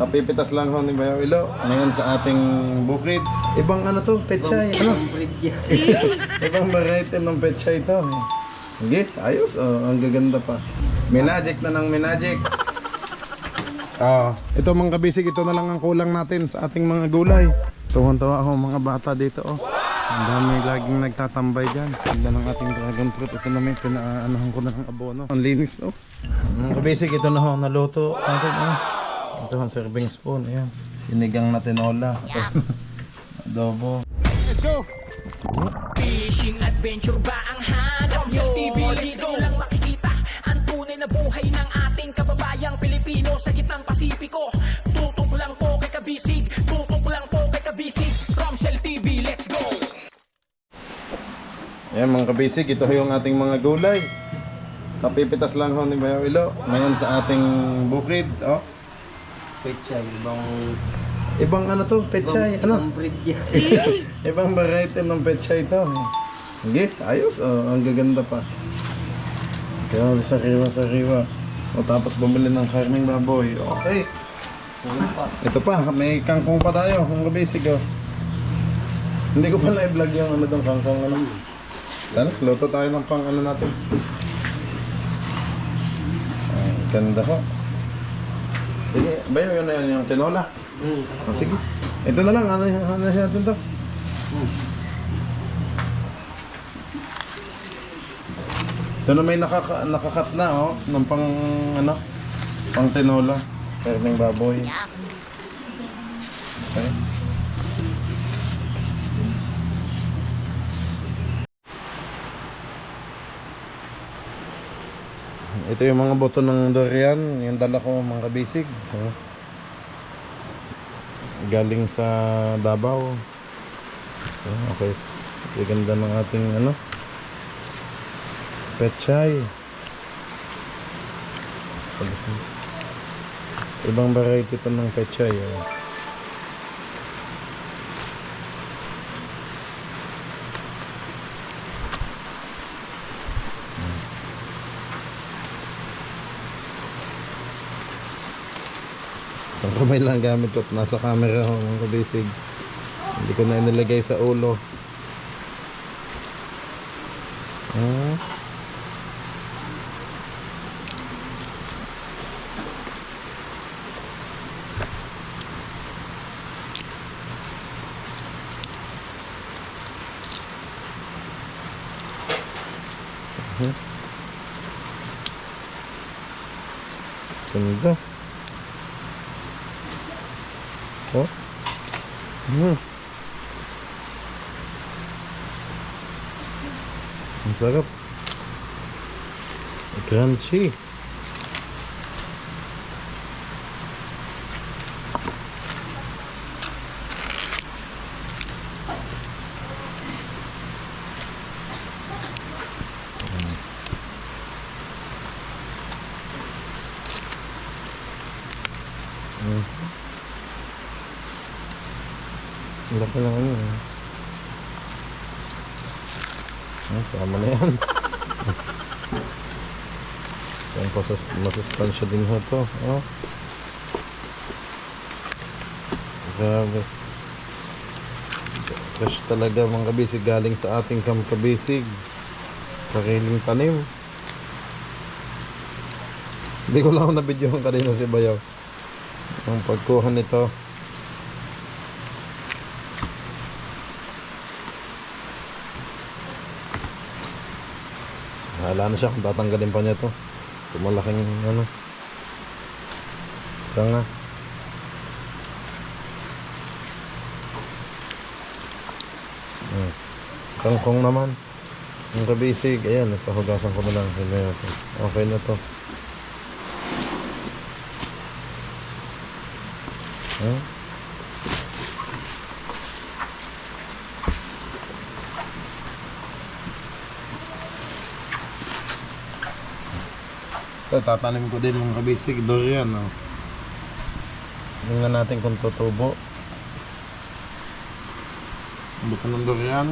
Kapipitas lang ho ni Bayaw Ilo. Ngayon sa ating bukid. Ibang ano to, pechay. Ano? Ibang variety ng pechay to. Sige, ayos. Oh, ang gaganda pa. Minagic na ng minagic. Ito mga kabisig, ito na lang ang kulang natin sa ating mga gulay. Tuwan-tuwa ako mga bata dito. Oh. Ang dami laging nagtatambay dyan. Ganda ng ating dragon fruit. Ito na may pinaanahan ko na ng abono. Ang linis. Oh. Mga kabisig, ito na ho. Naluto natin. Oh. Ito ang serving spoon. Ayan. Sinigang na tinola. Adobo. Let's go! Fishing adventure ba ang hanap nyo? TV, dito lang makikita ang tunay na buhay ng ating kababayang Pilipino sa gitnang Pasipiko. Tutok lang po kay Kabisig, tutok lang po kay Kabisig. Romsel TV, let's go! Ayan mga kabisig, ito yung ating mga gulay. Kapipitas lang ho ni Bayaw Ilo. Ngayon sa ating bukid. Oh. Pechay, Ibang ano to, pechay. Ano? breed yan. Ibang variety ng pechay to. Sige, ayos. Oh, ang gaganda pa. Kaya sariwa. O tapos bumili ng karning baboy. Okay. Ito pa, may kangkong pa tayo. Ang kabisig oh. Hindi ko pala i-vlog yung ano ng kangkong ano. Tara, luto tayo ng pang ano natin. Ang ganda ho. Sige, bayo yun na yun yung tinola. Oh, sige. Ito na lang, ano natin to? Ito na may nakakat na oh, ng pang ano, pang tinola, karning baboy. Okay. Ito yung mga buto ng durian, yung dala ko mga kabisig. Oh. Galing sa Davao. Okay. Ang ganda ng ating ano, pechay. Ibang variety ito ng pechay. Oh. Isang kamay lang gamit ko at nasa camera ko mga kabisig. Hindi ko na inilagay sa ulo. Ganda. Oh. Ang sarap. Crunchy. Laki lang ano eh. Sama na yan. Yan po, masustansya din ho to. Oh. Grabe. Fresh talaga mga kabisig, galing sa ating kabisig. Sariling tanim. Hindi ko lang na-video kanina si Bayaw ang pagkuha nito. Hala na siya kung tatanggalin pa niya to. Ito malaking ano, sanga. Kangkong naman ang kabisig. Ayan, ipahugasan ko na lang. Okay na to. Ito, tatanim ko din yung kabisig durian. Oh. Tingnan natin kung tutubo. Buto ng durian.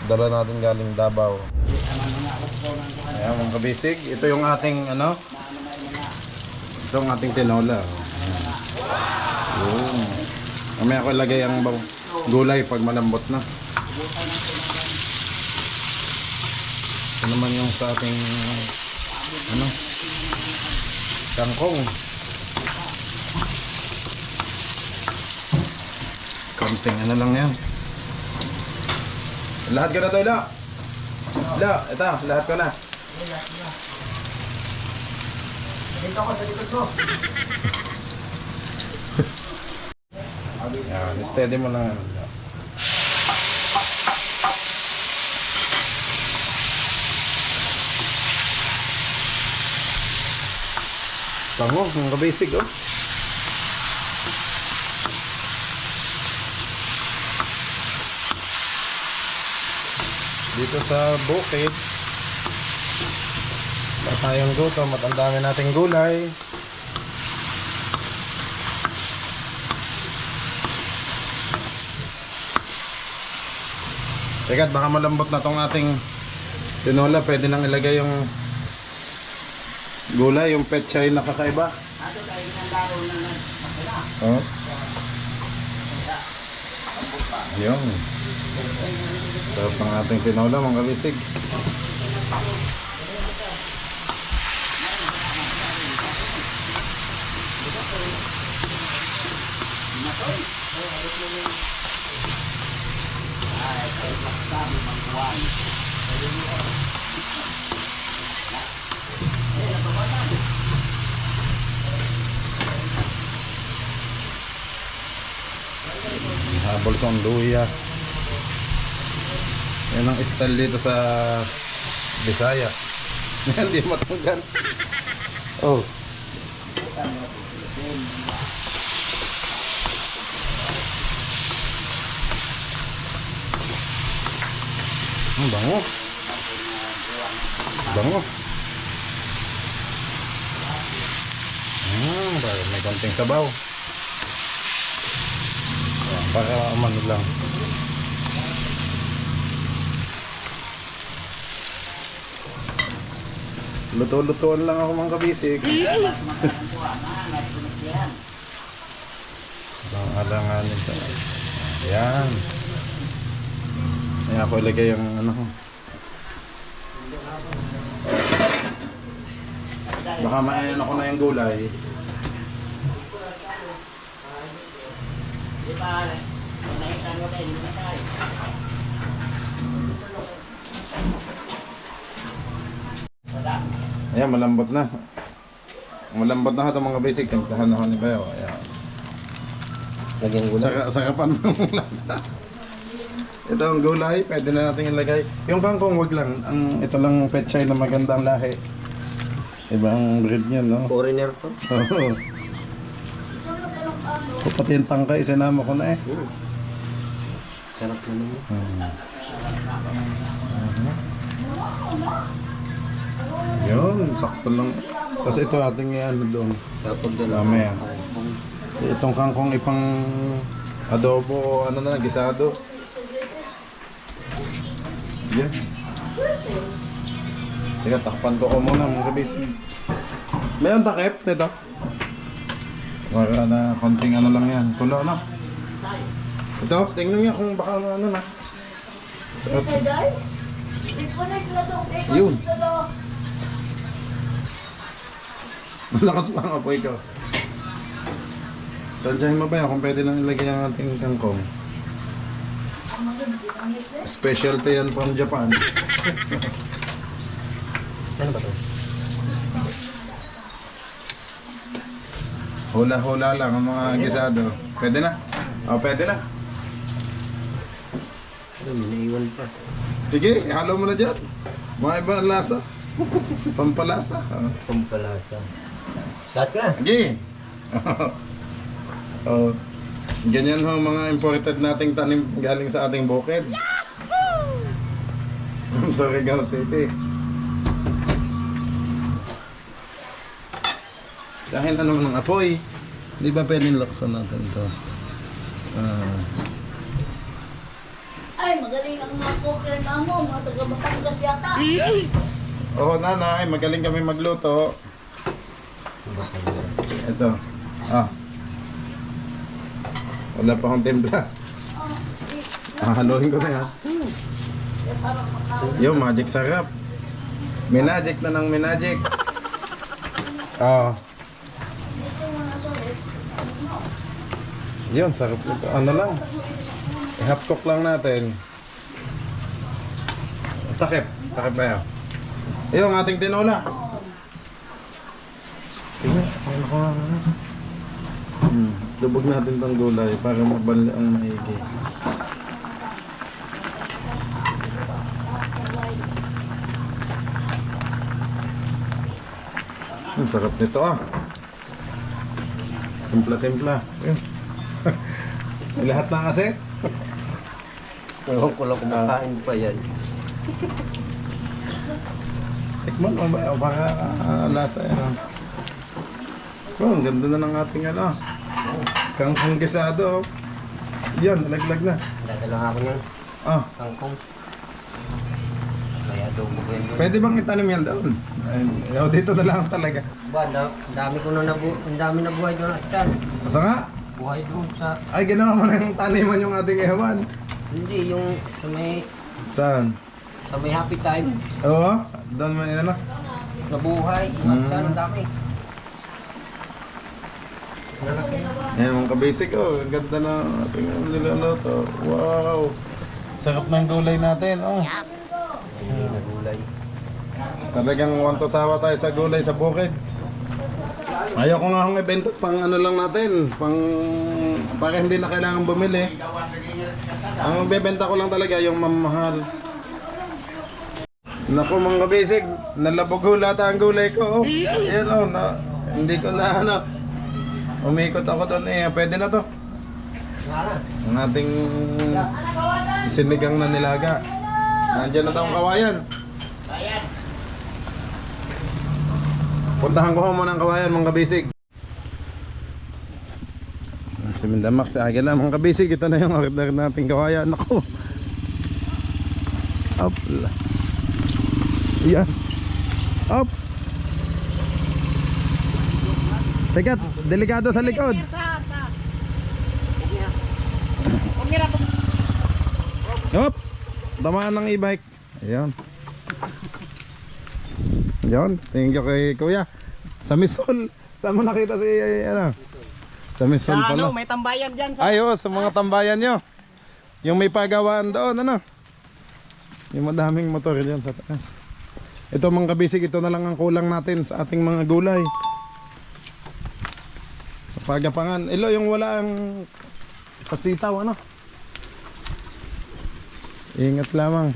Dala natin galing Davao. Ayan mga kabisig. Ito yung ating ano, Ito ang ating tinola. Yun. Mamaya ko ilagay ang gulay pag malambot na. Ito naman yung sa ating kangkong. Konting ano lang yan. Lahat ka na to, Ila. Ila, ito, lahat ko na. Dito ako sa likod ko. Yan, steady mo lang. Tango, mga basic, oh. Dito sa bukid, wala tayong gutom at ang dami nating gulay. Teka, baka malambot na tong ating tinola. Pwede nang ilagay yung gulay, yung pechay na kakaiba. Oh. Yung sarap ng ating tinola, mga kabisig. Habol kong luya. Yan ang style dito sa Bisaya. Hindi matanggal. Oh. Ang bango. Bango. May konting sabaw. Ayan, para umano lang. Luto-lutuan lang ako, mga kabisig. Ang alanganin sa. Ayan. Ayan ako ilagay yung ano ko. Baka maayan ako na yung gulay. Ayan, malambot na. Malambot na ito, mga basic. Kantahan ako ni Bayo. Ayan. Lagyan gulay. Sakapan ng lasa. Ito ang gulay, pwede na natin ilagay. Yung kangkong wag lang. Ito lang pechay na magandang lahi. Iba ang breed niya, no? Foreigner to. Oo. Pati yung tangkay, isinama ko na eh. Sarap na naman. Yun, sakto lang. Tapos ito ating ano doon. Tapos doon. Mamaya. Itong kangkong ipang adobo o ano na, gisado. Yan. Teka, takpan ko muna mga kabisi. Mayroon takip nito. Para na konting ano lang yan. Tulo na. Ito, tingnan niya kung baka ano na. Yun. Malakas pa ang apoy ko. Tansyahin mo ba yan kung pwede lang ilagay ang ating kangkong? Specialty yan from Japan. Ano ba to? Hula-hula lang ang mga gisado. Pwede na? O, pwede na. Naiwan pa. Sige, ihalo mo na dyan. Mga ibang lasa. Pampalasa. Pampalasa. Shot ka na. Sige. Oh, ganyan ho mga imported nating tanim galing sa ating bukid. From Surigao City. Dahil ano ng apoy, di ba pwedeng laksan natin ito? Ay, magaling ang mga cooker na mo, mga taga-Batangas yata. Oo, nanay, magaling kami magluto. Ito. Ah. Wala pa akong timpla. Haluin ko na yan. Yo, magic sarap. Minagic na ng minagic. Yun, sarap nito. Ano lang. I-half cook lang natin. Takip. Takip ba yan? Yung ating tinola. Tingnan. Ano ko nga. Lubog natin tong gulay para mabali ang maigi. Ang sarap nito Timpla-timpla. Lahat na kasi. Ewan ko lang kumakain pa yan. Tikman mo ba? O baka lasa yan. Oh, ang ganda na ng ating kangkong gisado. Yan, nalaglag na. Dadalang ako ng kangkong. Kaya adobo ko yan. Pwede bang itanim yan doon? Ay, dito na lang talaga. Ba, ang dami ko na ang dami na buhay doon at yan. Basta nga. Buhay doon sa... Ay, ginawa mo na yung taniman yung ating ewan. Hindi, yung sa may... Saan? Sa may happy time. Oo, doon mo yun Nabuhay. Yung at ang dami. Ayan mga kabasic ang ganda na ating niluluto. Wow! Sarap ng gulay natin Hindi na gulay. Talagang wanto sawa tayo sa gulay sa bukid. Ayoko nga akong ibenta pang ano lang natin, para hindi na kailangan bumili. Ang bebenta ko lang talaga yung mamahal. Naku mga kabasic, nalabog hulata ang gulay ko. Ayan hindi ko na umikot ako doon pwede na to. Ang ating sinigang na nilaga. Nandiyan na taong kawayan. Puntahan ko muna ang kawayan mga kabisig. Si Mindamax sa akin na mga kabisig. Ito na yung order nating kawayan. Naku. Up. Yan. Up. Teka, delikado sa likod. Up. Tamaan ng e-bike. Ayan. Ayan. Thank you kay Kuya. Sa Misol. Saan mo nakita si Sa Misol pala. May tambayan dyan. Ay, sa mga tambayan nyo. Yung may pagawaan doon, yung madaming motor dyan sa taas. Ito mga kabisig, ito na lang ang kulang natin sa ating mga gulay. Pagapangan. Yung wala ang sa sitaw, Ingat lamang.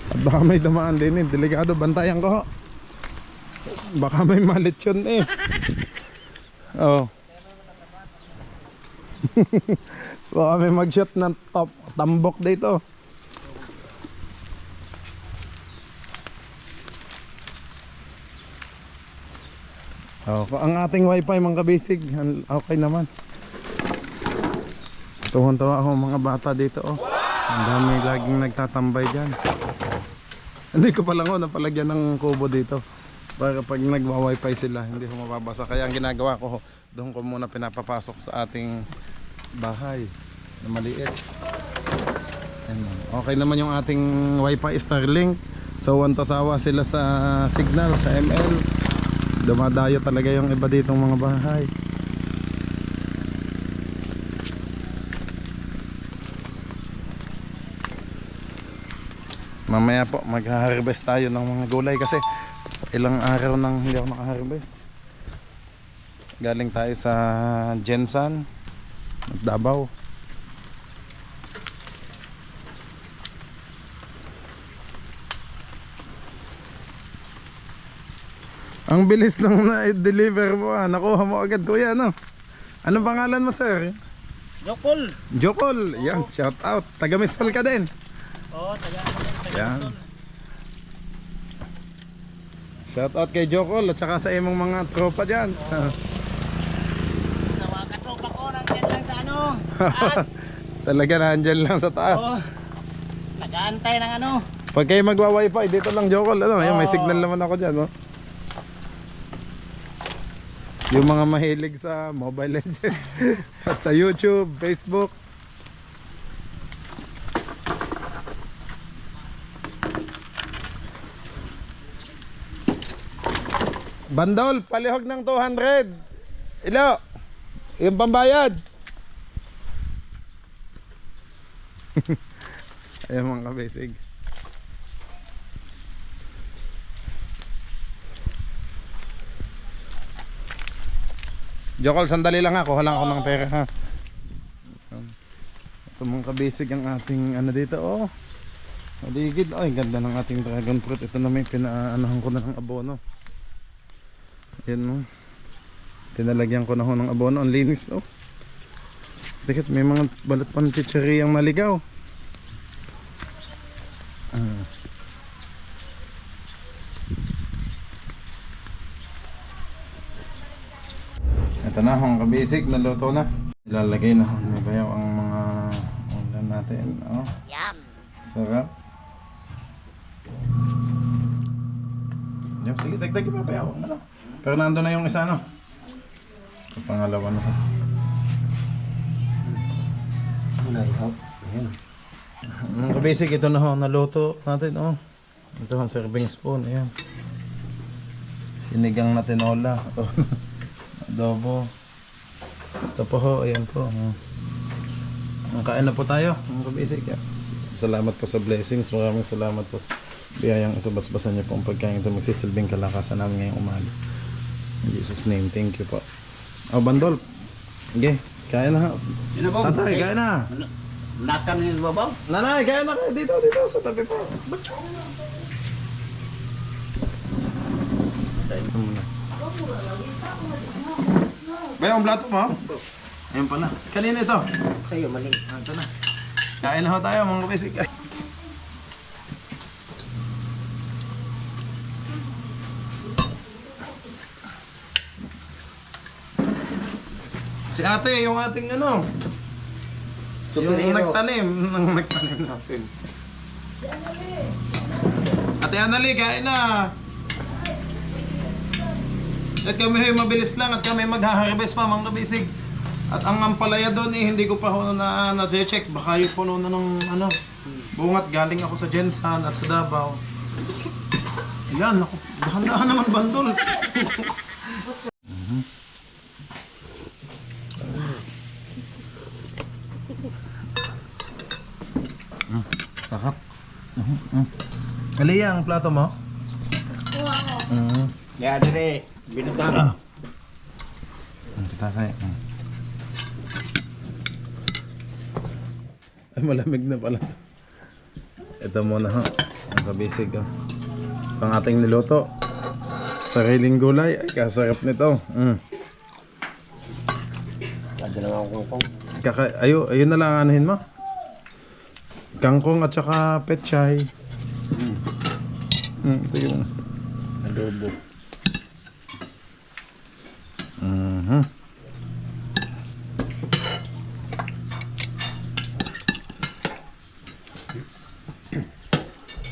At baka may dumaan din delikado, bantayan ko. Baka may malit yun Baka may mag-shot ng tambok dito. Ang ating wifi mga kabisig, okay naman. Tuwan-tuwa ako mga bata dito Ang dami laging nagtatambay dyan. Hindi ko palang napalagyan ng kubo dito para pag nagwa-wifi sila hindi ko mababasa. Kaya ang ginagawa ko, doon ko muna pinapapasok sa ating bahay na maliit. Okay naman yung ating wifi Starlink. So wantosawa sila sa signal sa ML. Dumadayo talaga yung iba ditong mga bahay. Mamaya po mag-harvest tayo ng mga gulay kasi ilang araw nang hindi ako naka-harvest. Galing tayo sa Jensan at Davao. Ang bilis nang na-deliver mo nakuha mo agad kuya Anong pangalan mo sir? Jokol. Jokol, yan, shout out. Taga Misol ka din. Taga Yan. Shout out kay Jokol at saka sa imong mga tropa dyan. Sa mga katropa ko, nandiyan lang sa taas. Talaga nandyan lang sa taas. Nag-aantay ng Pag kayo magwa-wifi, dito lang Jokol. Yan, may signal naman ako dyan. Yung mga mahilig sa Mobile Legends at sa YouTube, Facebook. Bandol, palihog ng 200. Ilo, yung pambayad. Ayan mga kabisig. Jokol, sandali lang ha. Kuha lang ako ng pera ha. Ito mga kabisig ang ating ano dito. Oh, maligid. Ay, ganda ng ating dragon fruit. Ito na may pinaanahan ko na ng abono. Ayan mo. Tinalagyan ko na ho ng abono. Ang linis oh. Tikit, may mga balat pa ng chichiriyang naligaw. Ito na, ang kabisig, naluto na. Ilalagay na may bayaw ang mga ulam natin. Oh. Yum. Sarap. Sige, dagdag pa bayaw. Ano? Pero nandun na yung isa, no? Ito pangalawa na. Ayan. Ang kabisig, ito na ho, naluto natin. Oh. Ito ang serving spoon. Ayan. Sinigang na tinola. Adobo. Ito po ho, ayan po. Kain na po tayo, mga kabisig. Salamat po sa blessings. Maraming salamat po sa biyayang ito. Basbasan niyo po ang pagkain ito. Magsisilbing kalakasan namin ngayong umaga. In Jesus name, thank you po. Oh, Bandol. Okay, kain na. Tatay, kain na. Nakam ni babaw. Nanay, kain na kayo. Dito sa tabi po. Ito muna. Bay, ang plato mo? Ayun pala. Kanina ito? Sa'yo, mali. Ito na. Kain na ho tayo mga kabisig. Si ate, yung ating ano? Yung nagtanim natin. Ate Annali, kain na. At kami mabilis lang at kami magha-harvest pa mga kabisig. At ang ampalaya doon hindi ko pa na-check. Baka yung puno na ng ano, bungat galing ako sa Jensan at sa Davao. Ayan, ako, dahan-dahan naman Bandol. Sakap. Aliyah, ang plato mo? Kuha ko. Kaya dire, binutang. Kita saya. Ay, malamig na pala. Ito muna ha. Ang kabisig ha. Pang ating niluto. Sariling gulay. Ay, kasarap nito. Lagi lang ako kung Ayun na lang anuhin mo. Kangkong at saka petchay. Ito yung adobo.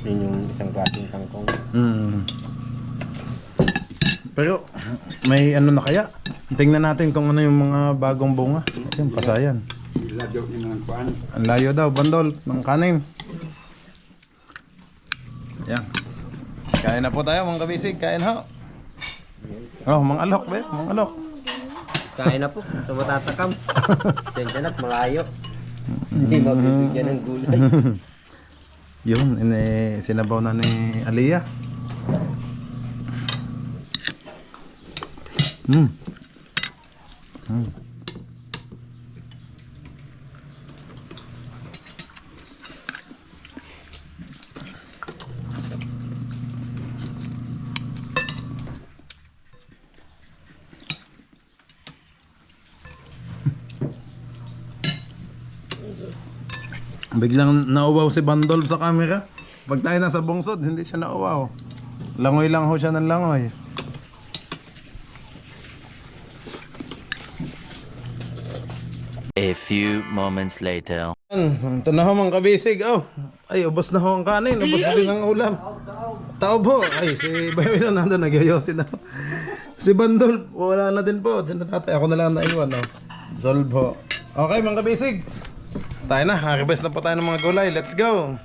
Yun yung isang klaseng kangkong. Pero may ano na kaya? Tingnan natin kung ano yung mga bagong bunga. Ayun, pasayan. Ang layo daw, Bandol, ng kanin. Ayan. Kain na po tayo mga kabisig, kain ho. Oh, mga alok be, mga alok. Kain na po, ito matatakam. Siyempre na't malayo. Hindi mabibigyan ng gulay. Yun, sinabaw na ni Aliyah. Biglang nauwaw si Bandol sa camera. Pag tayo nasa bungsod, hindi siya nauwaw. Langoy lang ho siya ng langoy. A few moments later. Ito na ho mga kabisig. Oh. Ay, ubos na ho ang kanin. Ubos din ang ulam. Taob ho. Ay, si Bayo na nandun. Nagyoyosin na ho. Si Bandol, wala na din po. Diyan na tatay. Ako na lang naiwan. No? Solve ho. Okay mga kabisig. Tayo na. Harvest na po tayo ng mga gulay. Let's go.